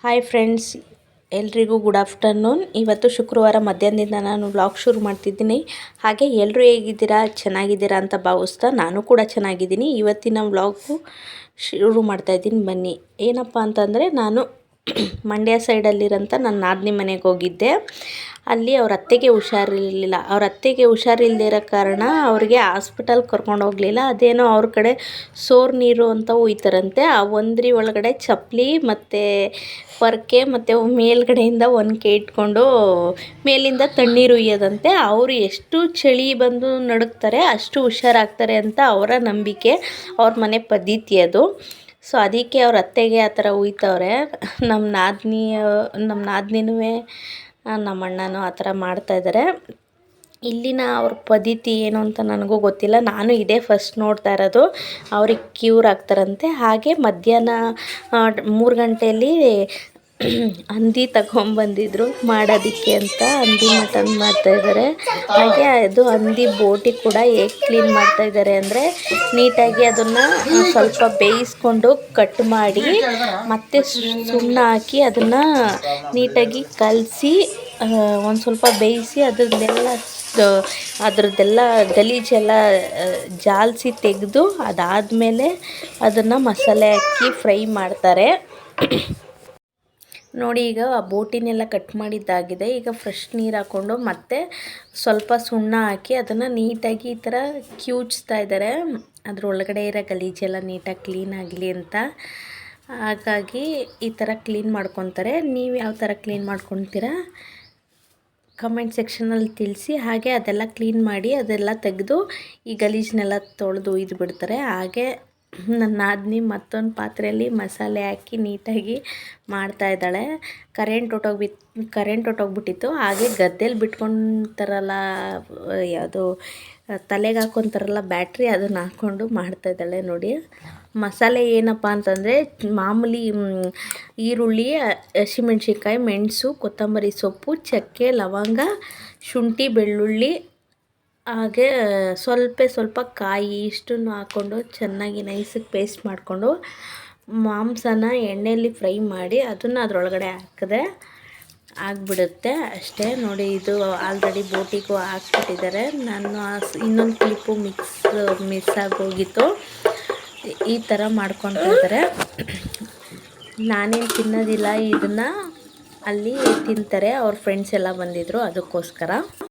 Hi friends, ಎಲ್ರಿಗೂ good afternoon. ಇವತ್ತು ಶುಕ್ರವಾರ ಮಧ್ಯಾಹ್ನದಿಂದ ನಾನು ವ್ಲಾಗ್ ಶುರು ಮಾಡ್ತಿದ್ದೀನಿ. ಹಾಗೆ ಎಲ್ಲರೂ ಹೇಗಿದ್ದೀರಾ, ಚೆನ್ನಾಗಿದ್ದೀರಾ ಅಂತ ಭಾವಿಸ್ತಾ ನಾನು ಕೂಡ ಚೆನ್ನಾಗಿದ್ದೀನಿ. ಇವತ್ತಿನ ವ್ಲಾಗು ಶುರು ಮಾಡ್ತಾಯಿದ್ದೀನಿ. ಬನ್ನಿ. ಏನಪ್ಪ ಅಂತಂದರೆ, ನಾನು ಮಂಡ್ಯ ಸೈಡಲ್ಲಿರೋಂಥ ನನ್ನ ನಾದಿನಿ ಮನೆಗೆ ಹೋಗಿದ್ದೆ. ಅಲ್ಲಿ ಅವ್ರ ಅತ್ತೆಗೆ ಹುಷಾರಿರಲಿಲ್ಲ. ಅವ್ರ ಅತ್ತೆಗೆ ಹುಷಾರಿಲ್ಲದೆ ಇರೋ ಕಾರಣ ಅವ್ರಿಗೆ ಹಾಸ್ಪಿಟಲ್ ಕರ್ಕೊಂಡು ಹೋಗಲಿಲ್ಲ. ಅದೇನೋ ಅವ್ರ ಕಡೆ ಸೋರು ನೀರು ಅಂತ ಹೋಯ್ತಾರಂತೆ. ಆ ಒಂದ್ರಿ ಒಳಗಡೆ ಚಪ್ಪಲಿ ಮತ್ತು ಪೊರ್ಕೆ ಮತ್ತು ಮೇಲ್ಗಡೆಯಿಂದ ಒನಕೆ ಇಟ್ಕೊಂಡು ಮೇಲಿಂದ ತಣ್ಣೀರು ಉಯ್ಯೋದಂತೆ. ಅವರು ಎಷ್ಟು ಚಳಿ ಬಂದು ನಡುಗ್ತಾರೆ ಅಷ್ಟು ಹುಷಾರಾಗ್ತಾರೆ ಅಂತ ಅವರ ನಂಬಿಕೆ, ಅವ್ರ ಮನೆ ಪದ್ಧತಿ ಅದು. ಸೊ ಅದಕ್ಕೆ ಅವ್ರ ಅತ್ತೆಗೆ ಆ ಥರ ಉಯ್ತವ್ರೆ. ನಮ್ಮ ನಾದಿನಿನೂ ನಮ್ಮ ಅಣ್ಣನೂ ಆ ಥರ ಮಾಡ್ತಾಯಿದ್ದಾರೆ. ಇಲ್ಲಿನ ಅವ್ರ ಪದ್ಧತಿ ಏನು ಅಂತ ನನಗೂ ಗೊತ್ತಿಲ್ಲ. ನಾನು ಇದೇ ಫಸ್ಟ್ ನೋಡ್ತಾ ಇರೋದು. ಅವ್ರಿಗೆ ಕ್ಯೂರ್ ಆಗ್ತಾರಂತೆ. ಹಾಗೆ ಮಧ್ಯಾಹ್ನ 3 ಗಂಟೆಯಲ್ಲಿ ಹಂದಿ ತಗೊಂಬಂದಿದ್ರು ಮಾಡೋದಕ್ಕೆ ಅಂತ. ಹಂದಿ ಮಟನ್ ಮಾಡ್ತಾಯಿದ್ದಾರೆ. ಹಾಗೆ ಅದು ಹಂದಿ ಬೋಟಿ ಕೂಡ ಹೇಗೆ ಕ್ಲೀನ್ ಮಾಡ್ತಾಯಿದ್ದಾರೆ ಅಂದರೆ, ನೀಟಾಗಿ ಅದನ್ನು ಸ್ವಲ್ಪ ಬೇಯಿಸ್ಕೊಂಡು ಕಟ್ ಮಾಡಿ ಮತ್ತು ಸುಣ್ಣ ಹಾಕಿ ಅದನ್ನು ನೀಟಾಗಿ ಕಲಸಿ ಒಂದು ಸ್ವಲ್ಪ ಬೇಯಿಸಿ ಅದರದ್ದೆಲ್ಲ ಗಲೀಜೆಲ್ಲ ಜಾಲಿಸಿ ತೆಗೆದು ಅದಾದಮೇಲೆ ಅದನ್ನು ಮಸಾಲೆ ಹಾಕಿ ಫ್ರೈ ಮಾಡ್ತಾರೆ. ನೋಡಿ, ಈಗ ಆ ಬೋಟಿನೆಲ್ಲ ಕಟ್ ಮಾಡಿದ್ದಾಗಿದೆ. ಈಗ ಫ್ರೆಶ್ ನೀರು ಹಾಕ್ಕೊಂಡು ಮತ್ತೆ ಸ್ವಲ್ಪ ಸುಣ್ಣ ಹಾಕಿ ಅದನ್ನು ನೀಟಾಗಿ ಈ ಥರ ಕಿವುಚ್ತಾ ಇದ್ದಾರೆ. ಅದರೊಳಗಡೆ ಇರೋ ಗಲೀಜೆಲ್ಲ ನೀಟಾಗಿ ಕ್ಲೀನ್ ಆಗಲಿ ಅಂತ. ಹಾಗಾಗಿ ಈ ಥರ ಕ್ಲೀನ್ ಮಾಡ್ಕೊತಾರೆ. ನೀವು ಯಾವ ಥರ ಕ್ಲೀನ್ ಮಾಡ್ಕೊತೀರಾ ಕಮೆಂಟ್ ಸೆಕ್ಷನಲ್ಲಿ ತಿಳಿಸಿ. ಹಾಗೆ ಅದೆಲ್ಲ ಕ್ಲೀನ್ ಮಾಡಿ ಅದೆಲ್ಲ ತೆಗೆದು ಈ ಗಲೀಜನ್ನೆಲ್ಲ ತೊಳೆದು ಒಯ್ದು ಬಿಡ್ತಾರೆ. ಹಾಗೆ ನನ್ನ ನಾದಿನಿ ಮತ್ತೊಂದು ಪಾತ್ರೆಯಲ್ಲಿ ಮಸಾಲೆ ಹಾಕಿ ನೀಟಾಗಿ ಮಾಡ್ತಾಯಿದ್ದಾಳೆ. ಕರೆಂಟ್ ಹೊಟ್ಟೋಗ್ಬಿಟ್ಟಿತ್ತು. ಹಾಗೆ ಗದ್ದೆಯಲ್ಲಿ ಬಿಟ್ಕೊತಾರಲ್ಲ, ಯಾವುದು ತಲೆಗೆ ಹಾಕ್ಕೊತಾರಲ್ಲ ಬ್ಯಾಟ್ರಿ, ಅದನ್ನು ಹಾಕ್ಕೊಂಡು ಮಾಡ್ತಾಯಿದ್ದಾಳೆ. ನೋಡಿ, ಮಸಾಲೆ ಏನಪ್ಪ ಅಂತಂದರೆ ಮಾಮೂಲಿ ಈರುಳ್ಳಿ, ಹಸಿಮೆಣ್ಸಿನ್ಕಾಯಿ, ಮೆಣಸು, ಕೊತ್ತಂಬರಿ ಸೊಪ್ಪು, ಚಕ್ಕೆ, ಲವಂಗ, ಶುಂಠಿ, ಬೆಳ್ಳುಳ್ಳಿ, ಹಾಗೆ ಸ್ವಲ್ಪ ಕಾಯಿ ಇಷ್ಟನ್ನು ಹಾಕ್ಕೊಂಡು ಚೆನ್ನಾಗಿ ನೈಸಿಗೆ ಪೇಸ್ಟ್ ಮಾಡಿಕೊಂಡು ಮಾಂಸನ ಎಣ್ಣೆಯಲ್ಲಿ ಫ್ರೈ ಮಾಡಿ ಅದನ್ನು ಅದರೊಳಗಡೆ ಹಾಕಿದ್ರೆ ಆಗಿಬಿಡುತ್ತೆ ಅಷ್ಟೇ. ನೋಡಿ, ಇದು ಆಲ್ರೆಡಿ ಬೋಟಿಗೂ ಹಾಕ್ಬಿಟ್ಟಿದ್ದಾರೆ. ನಾನು ಇನ್ನೊಂದು ಕ್ಲಿಪ್ಪು ಮಿಸ್ ಆಗೋಗಿತ್ತು. ಈ ಥರ ಮಾಡ್ಕೊತಾ ಇದ್ದಾರೆ. ನಾನೇನು ತಿನ್ನೋದಿಲ್ಲ ಇದನ್ನು, ಅಲ್ಲಿ ತಿಂತಾರೆ. ಅವ್ರ ಫ್ರೆಂಡ್ಸ್ ಎಲ್ಲ ಬಂದಿದ್ದರು, ಅದಕ್ಕೋಸ್ಕರ.